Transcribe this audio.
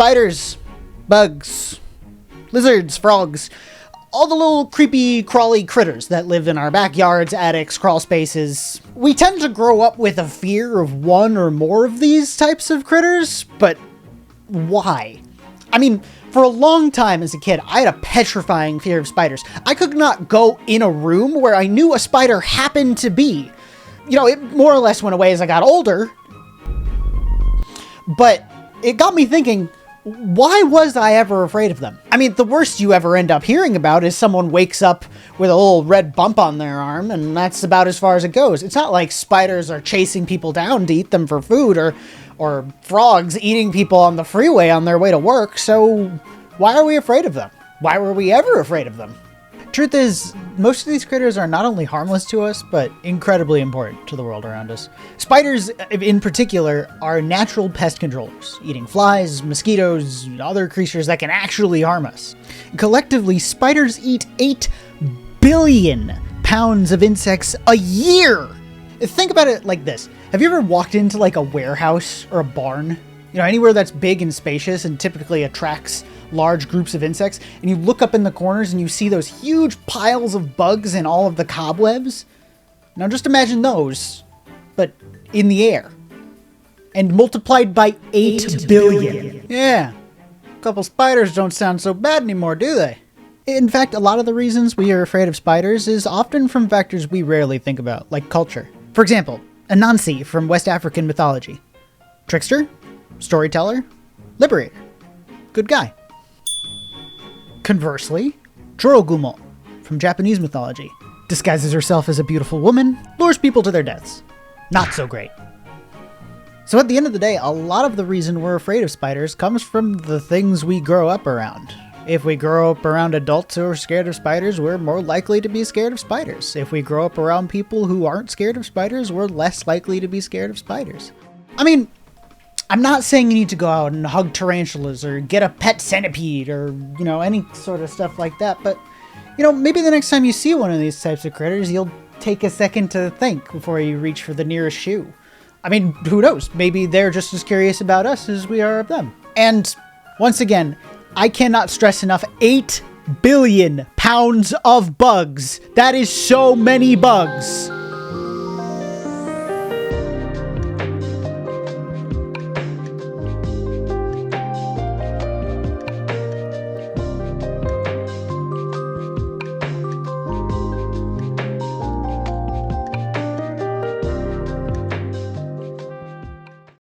Spiders, bugs, lizards, frogs, all the little creepy, crawly critters that live in our backyards, attics, crawl spaces. We tend to grow up with a fear of one or more of these types of critters, but why? I mean, for a long time as a kid, I had a petrifying fear of spiders. I could not go in a room where I knew a spider happened to be. You know, it more or less went away as I got older, but it got me thinking, why was I ever afraid of them? I mean, the worst you ever end up hearing about is someone wakes up with a little red bump on their arm, and that's about as far as it goes. It's not like spiders are chasing people down to eat them for food, or frogs eating people on the freeway on their way to work, so why are we afraid of them? Why were we ever afraid of them? Truth is, most of these critters are not only harmless to us, but incredibly important to the world around us. Spiders, in particular, are natural pest controllers, eating flies, mosquitoes, and other creatures that can actually harm us. Collectively, spiders eat 8 billion pounds of insects a year! Think about it like this. Have you ever walked into like a warehouse or a barn? You know, anywhere that's big and spacious and typically attracts large groups of insects, and you look up in the corners and you see those huge piles of bugs and all of the cobwebs? Now just imagine those, but in the air. And multiplied by 8 billion. Yeah. A couple spiders don't sound so bad anymore, do they? In fact, a lot of the reasons we are afraid of spiders is often from factors we rarely think about, like culture. For example, Anansi from West African mythology. Trickster, storyteller, liberator. Good guy. Conversely, Jorogumo from Japanese mythology. Disguises herself as a beautiful woman, lures people to their deaths. Not so great. So at the end of the day, a lot of the reason we're afraid of spiders comes from the things we grow up around. If we grow up around adults who are scared of spiders, we're more likely to be scared of spiders. If we grow up around people who aren't scared of spiders, we're less likely to be scared of spiders. I mean, I'm not saying you need to go out and hug tarantulas or get a pet centipede or, you know, any sort of stuff like that, but, you know, maybe the next time you see one of these types of critters, you'll take a second to think before you reach for the nearest shoe. I mean, who knows? Maybe they're just as curious about us as we are of them. And once again, I cannot stress enough, 8 billion pounds of bugs. That is so many bugs.